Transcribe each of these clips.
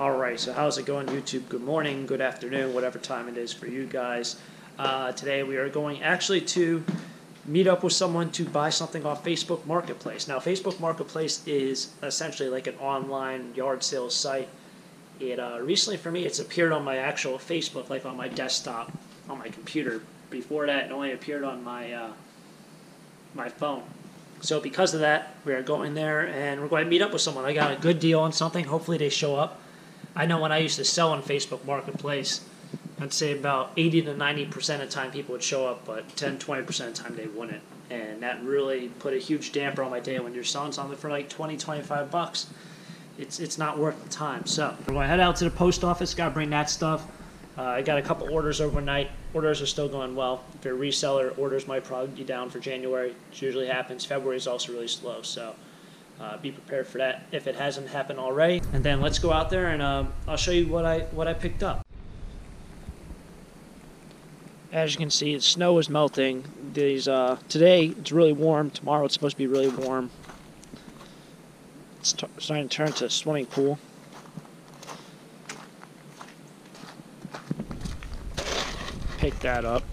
Alright, so how's it going, YouTube? Good morning, good afternoon, whatever time it is for you guys. Today we are going actually to meet up with someone to buy something off Facebook Marketplace. Now, Facebook Marketplace is essentially like an online yard sales site. It recently for me, it's appeared on my actual Facebook, like on my desktop, on my computer. Before that, it only appeared on my my phone. So because of that, we are going there and we're going to meet up with someone. I got a good deal on something. Hopefully they show up. I know when I used to sell on Facebook Marketplace, I'd say about 80 to 90% of the time people would show up, but 10-20% of the time they wouldn't. And that really put a huge damper on my day. When you're selling something for like 20-25 bucks, it's not worth the time. So we're going to head out to the post office. Got to bring that stuff. I got a couple orders overnight. Orders are still going well. If you're a reseller, orders might probably be down for January. It usually happens. February is also really slow, so be prepared for that if it hasn't happened already. And then let's go out there and I'll show you what I picked up. As you can see, the snow is melting. Today it's really warm. Tomorrow it's supposed to be really warm. It's starting to turn into a swimming pool. Pick that up.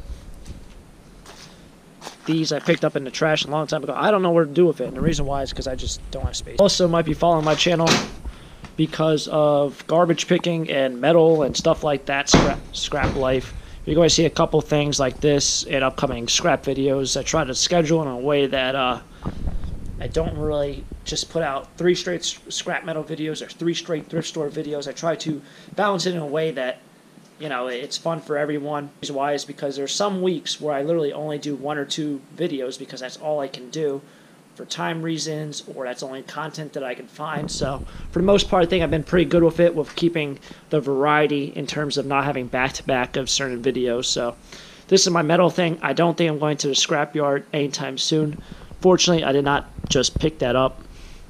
These I picked up in the trash a long time ago. I don't know what to do with it, and the reason why is because I just don't have space. Also, might be following my channel because of garbage picking and metal and stuff like that, scrap life. You're going to see a couple things like this in upcoming scrap videos. I try to schedule in a way that I don't really just put out 3 straight scrap metal videos or 3 straight thrift store videos. I try to balance it in a way that, you know, it's fun for everyone. The reason why is because there's some weeks where I literally only do 1 or 2 videos because that's all I can do for time reasons, or that's only content that I can find. So for the most part, I think I've been pretty good with it, with keeping the variety in terms of not having back-to-back of certain videos. So this is my metal thing. I don't think I'm going to the scrapyard anytime soon. Fortunately, I did not just pick that up.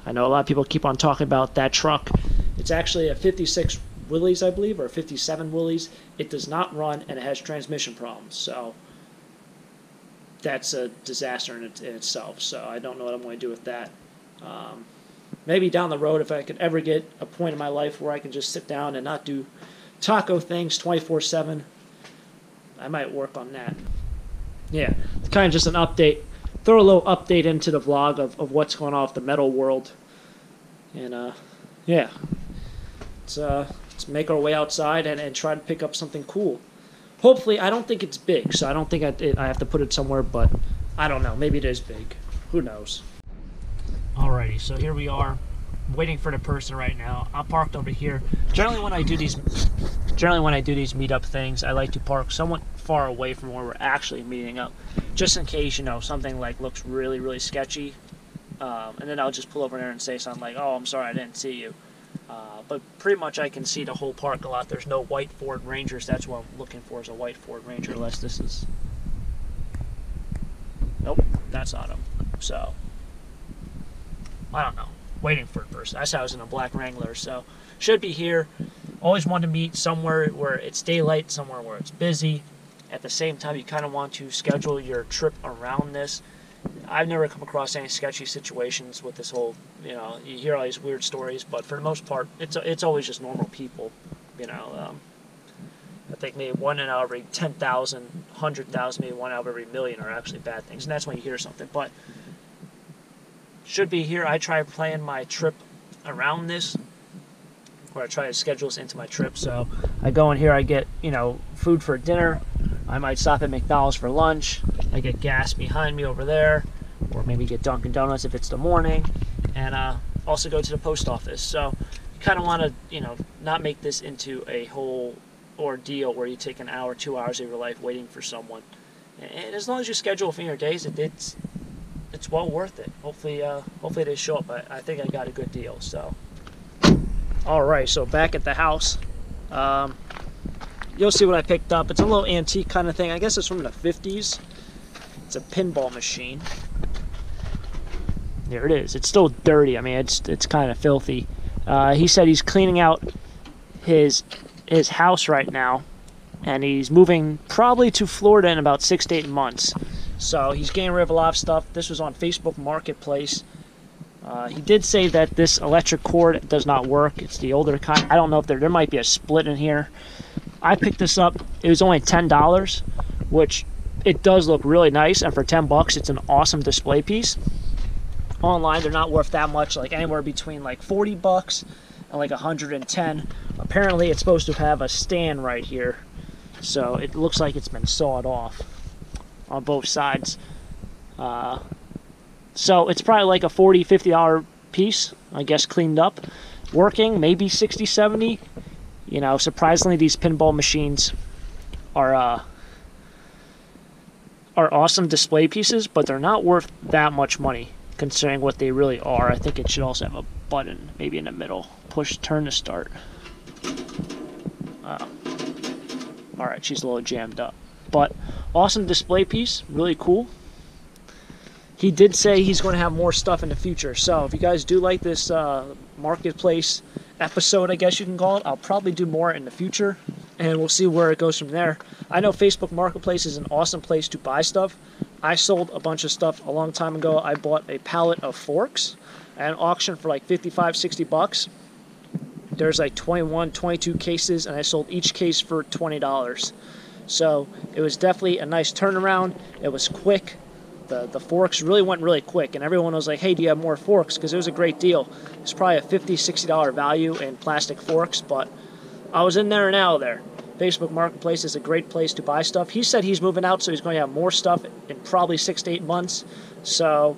I know a lot of people keep on talking about that truck. It's actually a 56 Willys, I believe, or 57 Willys. It does not run, and it has transmission problems. So that's a disaster in itself. So I don't know what I'm going to do with that. Maybe down the road, if I could ever get a point in my life where I can just sit down and not do taco things 24/7, I might work on that. Yeah, it's kind of just an update. Throw a little update into the vlog of what's going on with the metal world. And yeah, let's make our way outside and try to pick up something cool. Hopefully, I don't think it's big, so I don't think I have to put it somewhere, but I don't know. Maybe it is big. Who knows? Alrighty, so here we are, waiting for the person right now. I'm parked over here. Generally, when I do these meetup things, I like to park somewhat far away from where we're actually meeting up, just in case, you know, something like looks really, really sketchy. And then I'll just pull over there and say something like, "Oh, I'm sorry, I didn't see you." But pretty much I can see the whole parking lot. There's no white Ford Rangers. That's what I'm looking for, is a white Ford Ranger, unless this is... Nope, that's not him. So, I don't know. Waiting for a person. I said I was in a black Wrangler, so should be here. Always want to meet somewhere where it's daylight, somewhere where it's busy. At the same time, you kind of want to schedule your trip around this. I've never come across any sketchy situations with this whole, you know, you hear all these weird stories, but for the most part, it's always just normal people, you know. I think maybe 1 out of every 10,000, 100,000, maybe 1 out of every million are actually bad things, and that's when you hear something. But should be here. I try to plan my trip around this, or I try to schedule this into my trip. So I go in here, I get, you know, food for dinner. I might stop at McDonald's for lunch. I get gas behind me over there, or maybe get Dunkin' Donuts if it's the morning, and also go to the post office. So you kind of want to, you know, not make this into a whole ordeal where you take 1 hour, 2 hours of your life waiting for someone. And as long as you schedule within your days, it's well worth it. Hopefully they show up. I think I got a good deal. So, all right. So back at the house. You'll see what I picked up. It's a little antique kind of thing. I guess it's from the 50s. It's a pinball machine. There it is. It's still dirty. I mean, it's kind of filthy. He said he's cleaning out his house right now, and he's moving probably to Florida in about 6 to 8 months. So he's getting rid of a lot of stuff. This was on Facebook Marketplace. He did say that this electric cord does not work. It's the older kind. I don't know if there might be a split in here. I picked this up. It was only $10, which it does look really nice, and for 10 bucks, it's an awesome display piece. Online, they're not worth that much, like anywhere between like 40 bucks and like 110. Apparently, it's supposed to have a stand right here, so it looks like it's been sawed off on both sides. So it's probably like a $40, $50 piece, I guess, cleaned up. Working, maybe 60, 70. You know, surprisingly, these pinball machines are awesome display pieces, but they're not worth that much money considering what they really are. I think it should also have a button, maybe in the middle. Push, turn to start. Alright, she's a little jammed up. But awesome display piece, really cool. He did say he's going to have more stuff in the future. So if you guys do like this marketplace episode, I guess you can call it, I'll probably do more in the future, and we'll see where it goes from there. I know Facebook Marketplace is an awesome place to buy stuff. I sold a bunch of stuff a long time ago. I bought a pallet of forks at an auction for like 55, 60 bucks. There's like 21, 22 cases, and I sold each case for $20. So it was definitely a nice turnaround. It was quick. The forks really went really quick, and everyone was like, hey, do you have more forks? Because it was a great deal. It's probably a $50, $60 value in plastic forks, but I was in there and out of there. Facebook Marketplace is a great place to buy stuff. He said he's moving out, so he's going to have more stuff in probably 6 to 8 months. So,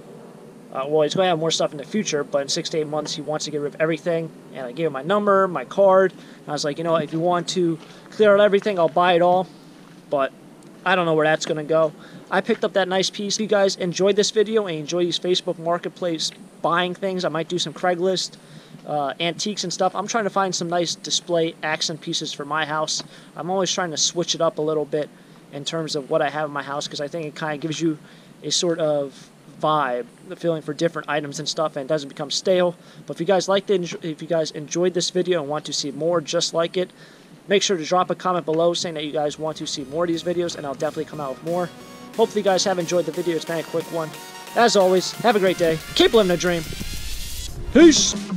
well, he's going to have more stuff in the future, but in 6 to 8 months, he wants to get rid of everything. And I gave him my number, my card, and I was like, you know what, if you want to clear out everything, I'll buy it all. But I don't know where that's going to go. I picked up that nice piece. If you guys enjoyed this video and enjoy these Facebook Marketplace buying things, I might do some Craigslist antiques and stuff. I'm trying to find some nice display accent pieces for my house. I'm always trying to switch it up a little bit in terms of what I have in my house, because I think it kind of gives you a sort of vibe, the feeling for different items and stuff, and it doesn't become stale. But if you guys liked it, if you guys enjoyed this video and want to see more just like it, make sure to drop a comment below saying that you guys want to see more of these videos, and I'll definitely come out with more. Hopefully you guys have enjoyed the video. It's been a quick one. As always, have a great day. Keep living the dream. Peace!